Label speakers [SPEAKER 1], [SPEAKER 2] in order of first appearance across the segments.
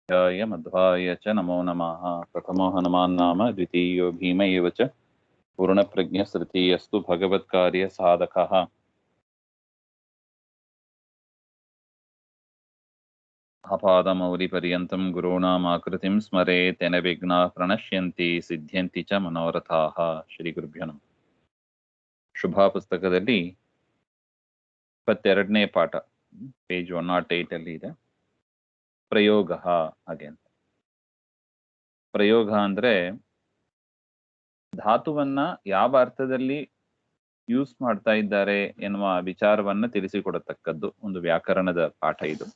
[SPEAKER 1] य मध्वाय च नमो नमः। प्रथमो हनुमान् नाम द्वितीयो भीम एव च पूर्णप्रज्ञस्तृतीयस्तु भगवत्कार्यसाधकः। आपादमौलिपर्यन्तं गुरूणामाकृतिं स्मरेत् तेन विघ्नाः प्रणश्यन्ति सिद्ध्यन्ति च मनोरथाः। ಶ್ರೀ ಗುರುಭ್ಯೋ ನಮಃ. ಶುಭಾ ಪುಸ್ತಕದಲ್ಲಿ 22ನೇ ಪಾಠ, ಪೇಜ್ 108 ಅಲ್ಲಿ ಇದೆ. ಪ್ರಯೋಗ ಹಾಗೆ ಅಂತ. ಪ್ರಯೋಗ ಅಂದ್ರೆ ಧಾತುವನ್ನ ಯಾವ ಅರ್ಥದಲ್ಲಿ ಯೂಸ್ ಮಾಡ್ತಾ ಇದ್ದಾರೆ ಎನ್ನುವ ವಿಚಾರವನ್ನ ತಿಳಿಸಿಕೊಡತಕ್ಕದ್ದು ಒಂದು ವ್ಯಾಕರಣದ ಪಾಠ ಇದು.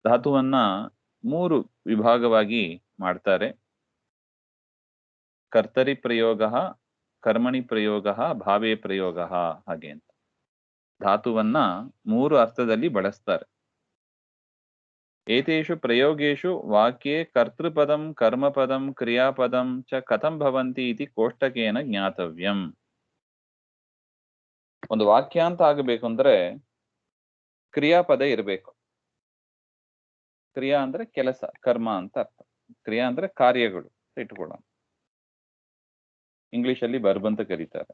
[SPEAKER 1] ಧಾತುವನ್ನ 3 ವಿಭಾಗವಾಗಿ ಮಾಡ್ತಾರೆ. ಕರ್ತರಿ ಪ್ರಯೋಗ, ಕರ್ಮಣಿ ಪ್ರಯೋಗ, ಭಾವೇ ಪ್ರಯೋಗ ಹಾಗೆ ಅಂತ. ಧಾತುವನ್ನ 3 ಅರ್ಥದಲ್ಲಿ ಬಳಸ್ತಾರೆ. ಏತೇಷು ಪ್ರಯೋಗೇಶು ವಾಕ್ಯೆ ಕರ್ತೃಪದಂ ಕರ್ಮಪದಂ ಕ್ರಿಯಾಪದಂ ಚ ಕಥಂ ಭವಂತಿ ಇತಿ ಕೋಷ್ಟಕೇನ ಜ್ಞಾತವ್ಯಂ. ಒಂದು ವಾಕ್ಯ ಅಂತ ಆಗಬೇಕು ಅಂದ್ರೆ ಕ್ರಿಯಾಪದ ಇರಬೇಕು. ಕ್ರಿಯಾ ಅಂದ್ರೆ ಕೆಲಸ, ಕರ್ಮ ಅಂತ ಅರ್ಥ. ಕ್ರಿಯಾ ಅಂದ್ರೆ ಕಾರ್ಯಗಳು ಇಟ್ಕೊಳ್ಳೋಣ. ಇಂಗ್ಲಿಷಲ್ಲಿ ಬರ್ಬ್ ಅಂತ ಕರೀತಾರೆ.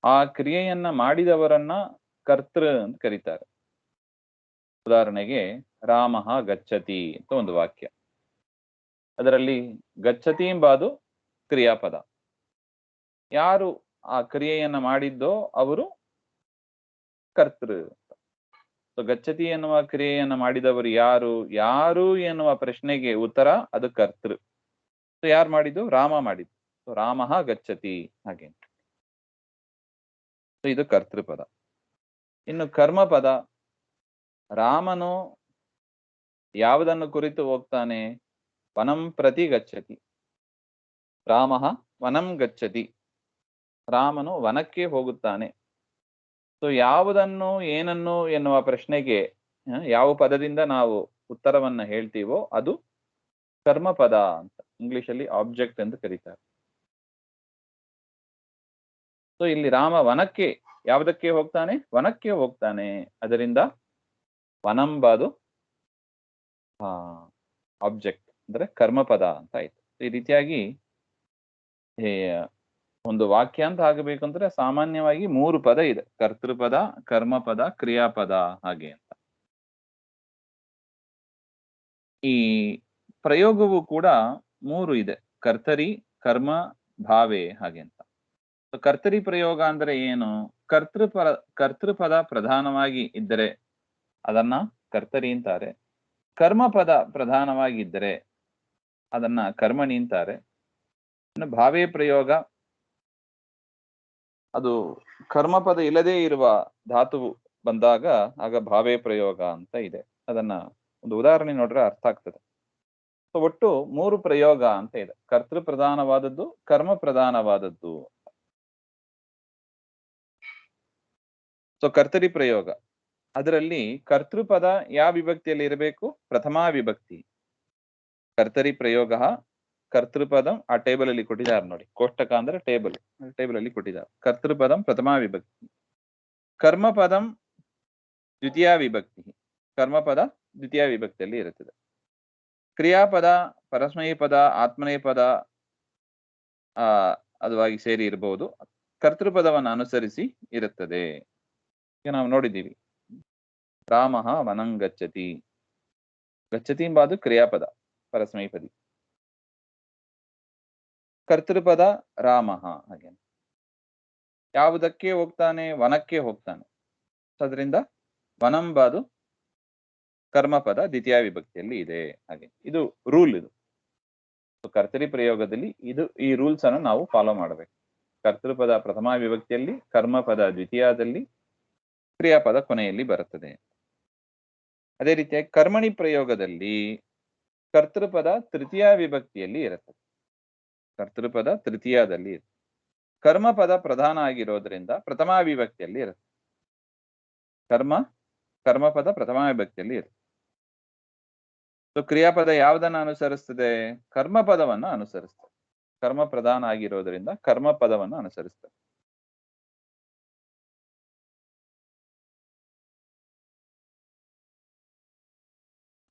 [SPEAKER 1] ಆ ಕ್ರಿಯೆಯನ್ನ ಮಾಡಿದವರನ್ನ ಕರ್ತೃ ಅಂತ ಕರೀತಾರೆ. ಉದಾಹರಣೆಗೆ ರಾಮಃ ಗಚ್ಚತಿ ಅಂತ ಒಂದು ವಾಕ್ಯ. ಅದರಲ್ಲಿ ಗಚ್ಚತಿ ಎಂಬುದು ಕ್ರಿಯಾಪದ. ಯಾರು ಆ ಕ್ರಿಯೆಯನ್ನ ಮಾಡಿದ್ದೋ ಅವರು ಕರ್ತೃ. ಗಚ್ಚತಿ ಎನ್ನುವ ಕ್ರಿಯೆಯನ್ನ ಮಾಡಿದವರು ಯಾರು ಯಾರು ಎನ್ನುವ ಪ್ರಶ್ನೆಗೆ ಉತ್ತರ ಅದು ಕರ್ತೃ. ಯಾರು ಮಾಡಿದ್ದು? ರಾಮ ಮಾಡಿದ್ದು. ರಾಮಃ ಗಚ್ಚತಿ ಹಾಗೆ. ಇದು ಕರ್ತೃಪದ. ಇನ್ನು ಕರ್ಮಪದ, ರಾಮನು ಯಾವುದನ್ನು ಕುರಿತು ಹೋಗ್ತಾನೆ? ವನಂ ಪ್ರತಿ ಗಚ್ಚತಿ. ರಾಮಃ ವನಂ ಗಚ್ಚತಿ. ರಾಮನು ವನಕ್ಕೆ ಹೋಗುತ್ತಾನೆ. ಯಾವುದನ್ನು ಏನನ್ನು ಎನ್ನುವ ಪ್ರಶ್ನೆಗೆ ಯಾವ ಪದದಿಂದ ನಾವು ಉತ್ತರವನ್ನ ಹೇಳ್ತೀವೋ ಅದು ಕರ್ಮಪದ ಅಂತ ಇಂಗ್ಲಿಷಲ್ಲಿ ಆಬ್ಜೆಕ್ಟ್ ಎಂದು ಕರೀತಾರೆ. ಇಲ್ಲಿ ರಾಮ ವನಕ್ಕೆ ಯಾವುದಕ್ಕೆ ಹೋಗ್ತಾನೆ? ವನಕ್ಕೆ ಹೋಗ್ತಾನೆ. ಅದರಿಂದ ವನಂಬಾದು ಆಬ್ಜೆಕ್ಟ್ ಅಂದ್ರೆ ಕರ್ಮಪದ ಅಂತ ಆಯ್ತು. ಈ ರೀತಿಯಾಗಿ ಒಂದು ವಾಕ್ಯ ಅಂತ ಆಗಬೇಕಂದ್ರೆ ಸಾಮಾನ್ಯವಾಗಿ 3 ಪದ ಇದೆ: ಕರ್ತೃಪದ, ಕರ್ಮಪದ, ಕ್ರಿಯಾಪದ ಹಾಗೆ ಅಂತ. ಈ ಪ್ರಯೋಗವು ಕೂಡ 3 ಇದೆ: ಕರ್ತರಿ, ಕರ್ಮ, ಭಾವೆ ಹಾಗೆ ಅಂತ. ಕರ್ತರಿ ಪ್ರಯೋಗ ಅಂದ್ರೆ ಏನು? ಕರ್ತೃಪದ ಪ್ರಧಾನವಾಗಿ ಇದ್ದರೆ ಅದನ್ನ ಕರ್ತರಿ ಅಂತಾರೆ. ಕರ್ಮಪದ ಪ್ರಧಾನವಾಗಿದ್ದರೆ ಅದನ್ನ ಕರ್ಮಣಿ ಅಂತಾರೆ. ಇನ್ನು ಭಾವೇ ಪ್ರಯೋಗ, ಅದು ಕರ್ಮಪದ ಇಲ್ಲದೇ ಇರುವ ಧಾತುವು ಬಂದಾಗ ಆಗ ಭಾವೇ ಪ್ರಯೋಗ ಅಂತ ಇದೆ. ಅದನ್ನ ಒಂದು ಉದಾಹರಣೆ ನೋಡ್ರೆ ಅರ್ಥ ಆಗ್ತದೆ. ಒಟ್ಟು 3 ಪ್ರಯೋಗ ಅಂತ ಇದೆ: ಕರ್ತೃ ಪ್ರಧಾನವಾದದ್ದು, ಕರ್ಮ ಪ್ರಧಾನವಾದದ್ದು. ಕರ್ತರಿ ಪ್ರಯೋಗ, ಅದರಲ್ಲಿ ಕರ್ತೃಪದ ಯಾವ ವಿಭಕ್ತಿಯಲ್ಲಿ ಇರಬೇಕು? ಪ್ರಥಮಾ ವಿಭಕ್ತಿ. ಕರ್ತರಿ ಪ್ರಯೋಗ ಕರ್ತೃಪದಂ, ಆ ಟೇಬಲ್ ಅಲ್ಲಿ ಕೊಟ್ಟಿದ್ದಾರೆ ನೋಡಿ, ಕೋಷ್ಟಕ ಅಂದ್ರೆ ಟೇಬಲ್ ಅಲ್ಲಿ ಕೊಟ್ಟಿದ್ದಾರೆ. ಕರ್ತೃಪದಂ ಪ್ರಥಮಾ ವಿಭಕ್ತಿ, ಕರ್ಮಪದಂ ದ್ವಿತೀಯ ವಿಭಕ್ತಿ. ಕರ್ಮಪದ ದ್ವಿತೀಯ ವಿಭಕ್ತಿಯಲ್ಲಿ ಇರುತ್ತದೆ. ಕ್ರಿಯಾಪದ ಪರಸ್ಮೈ ಪದ, ಆತ್ಮನೇ ಪದ ಅದುವಾಗಿ ಸೇರಿ ಇರಬಹುದು. ಕರ್ತೃಪದವನ್ನು ಅನುಸರಿಸಿ ಇರುತ್ತದೆ. ಈಗ ನಾವು ನೋಡಿದ್ದೀವಿ, ರಾಮಃ ವನಂ ಗಚ್ಚತಿ. ಗಚ್ಚತಿ ಎಂಬುದು ಕ್ರಿಯಾಪದ ಪರಸ್ಮೈಪದಿ. ಕರ್ತೃಪದ ರಾಮಃ ಹಾಗೆ. ಯಾವುದಕ್ಕೆ ಹೋಗ್ತಾನೆ? ವನಕ್ಕೆ ಹೋಗ್ತಾನೆ. ಅದರಿಂದ ವನಂಬಾದು ಕರ್ಮಪದ ದ್ವಿತೀಯ ವಿಭಕ್ತಿಯಲ್ಲಿ ಇದೆ ಹಾಗೆ. ಇದು ರೂಲ್. ಇದು ಕರ್ತರಿ ಪ್ರಯೋಗದಲ್ಲಿ ಈ ರೂಲ್ಸ್ ಅನ್ನು ನಾವು ಫಾಲೋ ಮಾಡಬೇಕು. ಕರ್ತೃಪದ ಪ್ರಥಮ ವಿಭಕ್ತಿಯಲ್ಲಿ, ಕರ್ಮಪದ ದ್ವಿತೀಯದಲ್ಲಿ, ಕ್ರಿಯಾಪದ ಕೊನೆಯಲ್ಲಿ ಬರುತ್ತದೆ. ಅದೇ ರೀತಿಯಾಗಿ ಕರ್ಮಣಿ ಪ್ರಯೋಗದಲ್ಲಿ ಕರ್ತೃಪದ ತೃತೀಯ ವಿಭಕ್ತಿಯಲ್ಲಿ ಇರುತ್ತದೆ. ಕರ್ತೃಪದ ತೃತೀಯದಲ್ಲಿ ಇರುತ್ತೆ. ಕರ್ಮಪದ ಪ್ರಧಾನ ಆಗಿರೋದ್ರಿಂದ ಪ್ರಥಮ ವಿಭಕ್ತಿಯಲ್ಲಿ ಇರುತ್ತೆ. ಕರ್ಮಪದ ಪ್ರಥಮ ವಿಭಕ್ತಿಯಲ್ಲಿ ಇರುತ್ತೆ. ಕ್ರಿಯಾಪದ ಯಾವುದನ್ನ ಅನುಸರಿಸ್ತದೆ? ಕರ್ಮಪದವನ್ನ ಅನುಸರಿಸ್ತದೆ. ಕರ್ಮ ಪ್ರಧಾನ ಆಗಿರೋದ್ರಿಂದ ಕರ್ಮಪದವನ್ನು ಅನುಸರಿಸ್ತದೆ.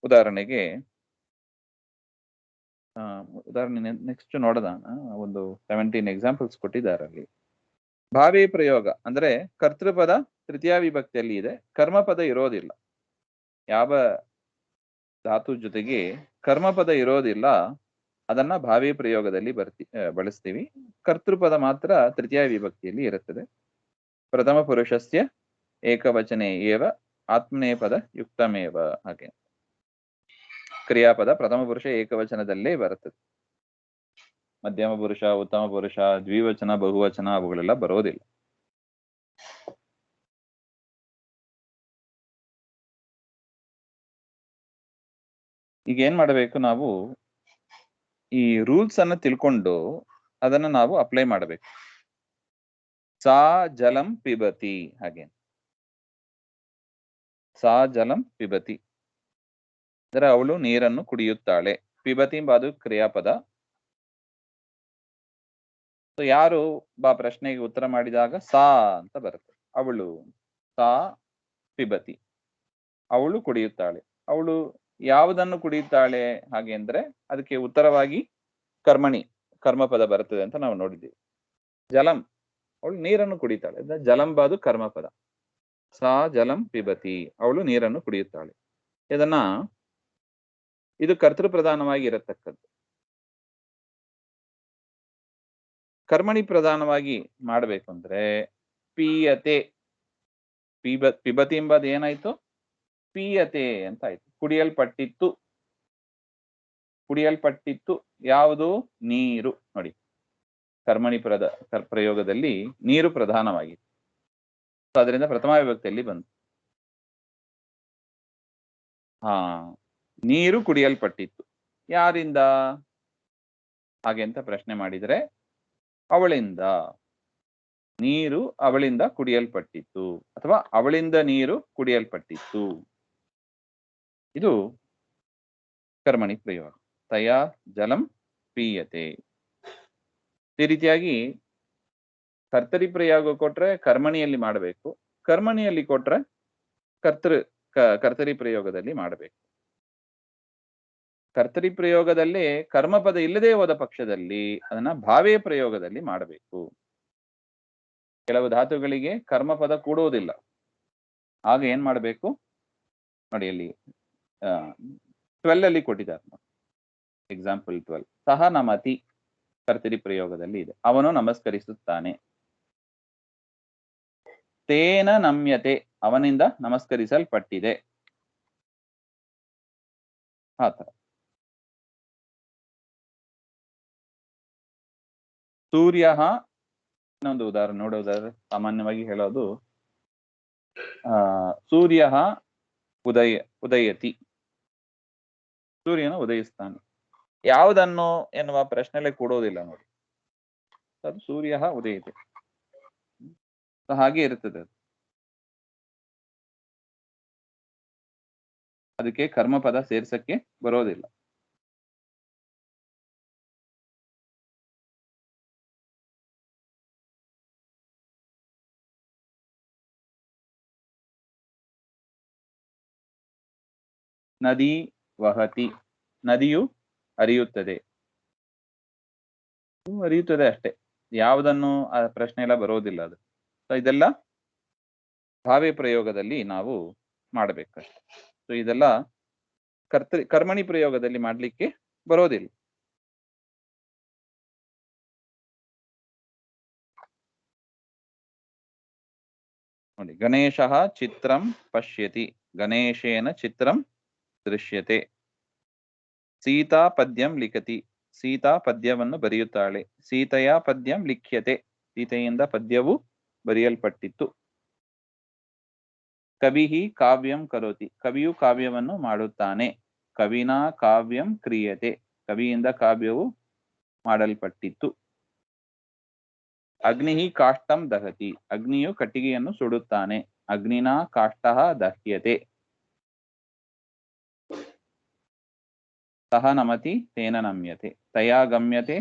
[SPEAKER 1] ಉದಾಹರಣೆಗೆ ಉದಾಹರಣೆ ನೆಕ್ಸ್ಟ್ ನೋಡೋಣ. ಒಂದು 17 ಎಕ್ಸಾಂಪಲ್ಸ್ ಕೊಟ್ಟಿದ್ದಾರೆ ಅಲ್ಲಿ. ಭಾವಿ ಪ್ರಯೋಗ ಅಂದ್ರೆ ಕರ್ತೃಪದ ತೃತೀಯ ವಿಭಕ್ತಿಯಲ್ಲಿ ಇದೆ, ಕರ್ಮಪದ ಇರೋದಿಲ್ಲ. ಯಾವ ಧಾತು ಜೊತೆಗೆ ಕರ್ಮಪದ ಇರೋದಿಲ್ಲ ಅದನ್ನ ಭಾವಿ ಪ್ರಯೋಗದಲ್ಲಿ ಬಳಸ್ತೀವಿ. ಕರ್ತೃಪದ ಮಾತ್ರ ತೃತೀಯ ವಿಭಕ್ತಿಯಲ್ಲಿ ಇರುತ್ತದೆ. ಪ್ರಥಮ ಪುರುಷಸ್ಯ ಏಕವಚನೆ ಏವ ಆತ್ಮನೇಪದ ಯುಕ್ತಮೇವ. ಹಾಗೆ ಕ್ರಿಯಾಪದ ಪ್ರಥಮ ಪುರುಷ ಏಕವಚನದಲ್ಲೇ ಬರುತ್ತದೆ. ಮಧ್ಯಮ ಪುರುಷ, ಉತ್ತಮ ಪುರುಷ, ದ್ವಿವಚನ, ಬಹುವಚನ ಅವುಗಳೆಲ್ಲ ಬರೋದಿಲ್ಲ. ಈಗ ಏನ್ ಮಾಡಬೇಕು, ನಾವು ಈ ರೂಲ್ಸ್ ಅನ್ನ ತಿಳ್ಕೊಂಡು ಅದನ್ನ ನಾವು ಅಪ್ಲೈ ಮಾಡಬೇಕು. ಸಾ ಜಲಂ ಪಿಬತಿ, ಹಾಗೆ ಸಾ ಜಲಂ ಪಿಬತಿ ಅಂದ್ರೆ ಅವಳು ನೀರನ್ನು ಕುಡಿಯುತ್ತಾಳೆ. ಪಿಬತಿ ಎಂಬುದು ಕ್ರಿಯಾಪದ. ಯಾರು ಪ್ರಶ್ನೆಗೆ ಉತ್ತರ ಮಾಡಿದಾಗ ಸಾ ಅಂತ ಬರುತ್ತೆ. ಅವಳು, ಸಾ ಪಿಬತಿ, ಅವಳು ಕುಡಿಯುತ್ತಾಳೆ. ಅವಳು ಯಾವುದನ್ನು ಕುಡಿಯುತ್ತಾಳೆ ಹಾಗೆ ಅಂದ್ರೆ ಅದಕ್ಕೆ ಉತ್ತರವಾಗಿ ಕರ್ಮಪದ ಬರುತ್ತದೆ ಅಂತ ನಾವು ನೋಡಿದ್ದೀವಿ. ಜಲಂ, ಅವಳು ನೀರನ್ನು ಕುಡಿತಾಳೆ, ಜಲಂಬಾದು ಕರ್ಮಪದ. ಸಾ ಜಲಂ ಪಿಬತಿ, ಅವಳು ನೀರನ್ನು ಕುಡಿಯುತ್ತಾಳೆ. ಇದು ಕರ್ತೃ ಪ್ರಧಾನವಾಗಿ ಇರತಕ್ಕದ್ದು. ಕರ್ಮಣಿ ಪ್ರಧಾನವಾಗಿ ಮಾಡಬೇಕು ಅಂದ್ರೆ ಪೀಯತೆ, ಪಿಬತಿ ಎಂಬುದು ಏನಾಯ್ತು, ಪೀಯತೆ ಅಂತ ಆಯ್ತು. ಕುಡಿಯಲ್ಪಟ್ಟಿತ್ತು ಯಾವುದು, ನೀರು. ನೋಡಿ, ಕರ್ಮಣಿ ಪ್ರಯೋಗದಲ್ಲಿ ನೀರು ಪ್ರಧಾನವಾಗಿದೆ. ಅದರಿಂದ ಪ್ರಥಮ ವಿಭಕ್ತಿಯಲ್ಲಿ ಬಂತು. ನೀರು ಕುಡಿಯಲ್ಪಟ್ಟಿತ್ತು ಯಾರಿಂದ ಹಾಗೆ ಅಂತ ಪ್ರಶ್ನೆ ಮಾಡಿದರೆ ಅವಳಿಂದ. ನೀರು ಅವಳಿಂದ ಕುಡಿಯಲ್ಪಟ್ಟಿತ್ತು ಅಥವಾ ಅವಳಿಂದ ನೀರು ಕುಡಿಯಲ್ಪಟ್ಟಿತ್ತು. ಇದು ಕರ್ಮಣಿ ಪ್ರಯೋಗ. ತಯಾ ಜಲಂ ಪೀಯತೆ. ಈ ರೀತಿಯಾಗಿ ಕರ್ತರಿ ಪ್ರಯೋಗ ಕೊಟ್ರೆ ಕರ್ಮಣಿಯಲ್ಲಿ ಮಾಡಬೇಕು, ಕರ್ಮಣಿಯಲ್ಲಿ ಕೊಟ್ರೆ ಕರ್ತರಿ ಪ್ರಯೋಗದಲ್ಲಿ ಮಾಡಬೇಕು. ಕರ್ತರಿ ಪ್ರಯೋಗದಲ್ಲಿ ಕರ್ಮಪದ ಇಲ್ಲದೆ ಹೋದ ಪಕ್ಷದಲ್ಲಿ ಅದನ್ನ ಭಾವೇ ಪ್ರಯೋಗದಲ್ಲಿ ಮಾಡಬೇಕು. ಕೆಲವು ಧಾತುಗಳಿಗೆ ಕರ್ಮಪದ ಕೂಡುವುದಿಲ್ಲ, ಆಗ ಏನ್ ಮಾಡಬೇಕು ನೋಡಿ, ಅಲ್ಲಿ 12 ಅಲ್ಲಿ ಕೊಟ್ಟಿದ್ದಾರೆ. ಎಕ್ಸಾಂಪಲ್ 12. ಸಹ ನಮತಿ ಕರ್ತರಿ ಪ್ರಯೋಗದಲ್ಲಿ ಇದೆ, ಅವನು ನಮಸ್ಕರಿಸುತ್ತಾನೆ. ತೇನ ನಮ್ಯತೆ, ಅವನಿಂದ ನಮಸ್ಕರಿಸಲ್ಪಟ್ಟಿದೆ. ಆತರ. ಸೂರ್ಯ, ಇನ್ನೊಂದು ಉದಾಹರಣೆ ನೋಡೋದಾದ್ರೆ ಸಾಮಾನ್ಯವಾಗಿ ಹೇಳೋದು ಸೂರ್ಯ ಉದಯತಿ, ಸೂರ್ಯನು ಉದಯಿಸ್ತಾನೆ. ಯಾವುದನ್ನು ಎನ್ನುವ ಪ್ರಶ್ನೆಲೆ ಕೊಡೋದಿಲ್ಲ ನೋಡಿ, ಅದು ಸೂರ್ಯ ಉದಯತಿ ಹಾಗೆ ಇರ್ತದೆ. ಅದಕ್ಕೆ ಕರ್ಮಪದ ಸೇರ್ಸಕ್ಕೆ ಬರೋದಿಲ್ಲ. ನದಿ ವಹತಿ, ನದಿಯು ಹರಿಯುತ್ತದೆ ಅಷ್ಟೇ. ಯಾವುದನ್ನು ಆ ಪ್ರಶ್ನೆ ಎಲ್ಲ ಬರೋದಿಲ್ಲ ಅದು. ಇದೆಲ್ಲ ಭಾವೇ ಪ್ರಯೋಗದಲ್ಲಿ ನಾವು ಮಾಡಬೇಕಷ್ಟೆ. ಸೊ ಇದೆಲ್ಲ ಕರ್ಮಣಿ ಪ್ರಯೋಗದಲ್ಲಿ ಮಾಡ್ಲಿಕ್ಕೆ ಬರೋದಿಲ್ಲ. ನೋಡಿ, ಗಣೇಶಃ ಚಿತ್ರಂ ಪಶ್ಯತಿ, ಗಣೇಶೇನ ಚಿತ್ರಂ ದೃಶ್ಯತೆ. ಸೀತಾ ಪದ್ಯಂ ಲಿಖತಿ, ಸೀತಾ ಪದ್ಯವನ್ನು ಬರೆಯುತ್ತಾಳೆ. ಸೀತೆಯ ಪದ್ಯಂ ಲಿಖ್ಯತೆ, ಸೀತೆಯಿಂದ ಪದ್ಯವು ಬರೆಯಲ್ಪಟ್ಟಿತ್ತು. ಕವಿಹಿ ಕಾವ್ಯಂ ಕರೋತಿ, ಕವಿಯು ಕಾವ್ಯವನ್ನು ಮಾಡುತ್ತಾನೆ. ಕವಿನಾ ಕಾವ್ಯಂ ಕ್ರಿಯತೆ, ಕವಿಯಿಂದ ಕಾವ್ಯವು ಮಾಡಲ್ಪಟ್ಟಿತ್ತು. ಅಗ್ನಿಹಿ ಕಾಷ್ಟಂ ದಹತಿ, ಅಗ್ನಿಯು ಕಟ್ಟಿಗೆಯನ್ನು ಸುಡುತ್ತಾನೆ. ಅಗ್ನಿನಾ ಕಾಷ್ಟಃ ದಹ್ಯತೆ. ಸಹ ನಮತಿ ತೇನ ನಮ್ಯತೆ, ತಯಾ ಗಮ್ಯತೆ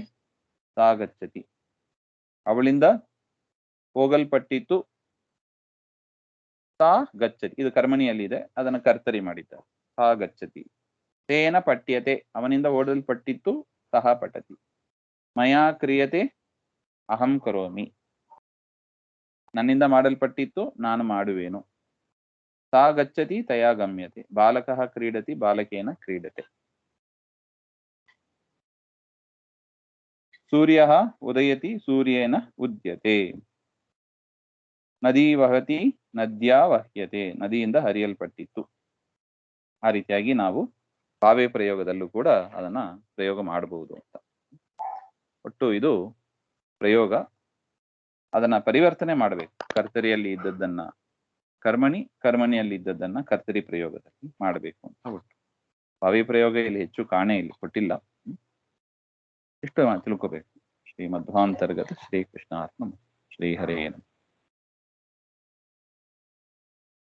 [SPEAKER 1] ಸಾ ಗಚ್ಚತಿ, ಅವಳಿಂದ ಹೋಗಲ್ಪಟ್ಟಿತ್ತು. ಸಾ ಗಚ್ಚತಿ, ಇದು ಕರ್ಮಣಿಯಲ್ಲಿ ಇದೆ, ಅದನ್ನು ಕರ್ತರಿ ಮಾಡಿದ್ದಾರೆ. ಸಾ ಗಚ್ಚತಿ. ತೇನ ಪಠ್ಯತೆ, ಅವನಿಂದ ಓದಲ್ಪಟ್ಟಿತ್ತು, ಸಹ ಪಠತಿ. ಮಯಾ ಕ್ರಿಯತೆ, ಅಹಂ ಕರೋಮಿ, ನನ್ನಿಂದ ಮಾಡಲ್ಪಟ್ಟಿತ್ತು, ನಾನು ಮಾಡುವೆನು. ಸಾ ಗಚ್ಚತಿ ತಯಾ ಗಮ್ಯತೆ, ಬಾಲಕಃ ಕ್ರೀಡತಿ, ಬಾಲಕೇನ ಕ್ರೀಡತೆ. ಸೂರ್ಯಃ ಉದಯತಿ, ಸೂರ್ಯೇನ ಉದ್ಯತೆ. ನದಿ ವಹತಿ, ನದ್ಯಾ ವಹ್ಯತೆ, ನದಿಯಿಂದ ಹರಿಯಲ್ಪಟ್ಟಿತ್ತು. ಆ ರೀತಿಯಾಗಿ ನಾವು ಭಾವೆ ಪ್ರಯೋಗದಲ್ಲೂ ಕೂಡ ಅದನ್ನ ಪ್ರಯೋಗ ಮಾಡಬಹುದು ಅಂತ. ಒಟ್ಟು ಇದು ಪ್ರಯೋಗ. ಅದನ್ನ ಪರಿವರ್ತನೆ ಮಾಡಬೇಕು. ಕರ್ತರಿಯಲ್ಲಿ ಇದ್ದದ್ದನ್ನ ಕರ್ಮಣಿ, ಕರ್ಮಣಿಯಲ್ಲಿ ಇದ್ದದ್ದನ್ನ ಕರ್ತರಿ ಪ್ರಯೋಗದಲ್ಲಿ ಮಾಡಬೇಕು ಅಂತ ಒಟ್ಟು. ಭಾವಿ ಪ್ರಯೋಗ ಇಲ್ಲಿ ಹೆಚ್ಚು ಕಾಣೆ ಇಲ್ಲಿ ಕೊಟ್ಟಿಲ್ಲ. ಇಷ್ಟು ತಿಳ್ಕೋಬೇಕು. ಶ್ರೀ ಮಧ್ವಾಂತರ್ಗತ ಶ್ರೀ ಕೃಷ್ಣಾರ್ಪಣ. ಶ್ರೀ ಹರೇ ನಮಃ.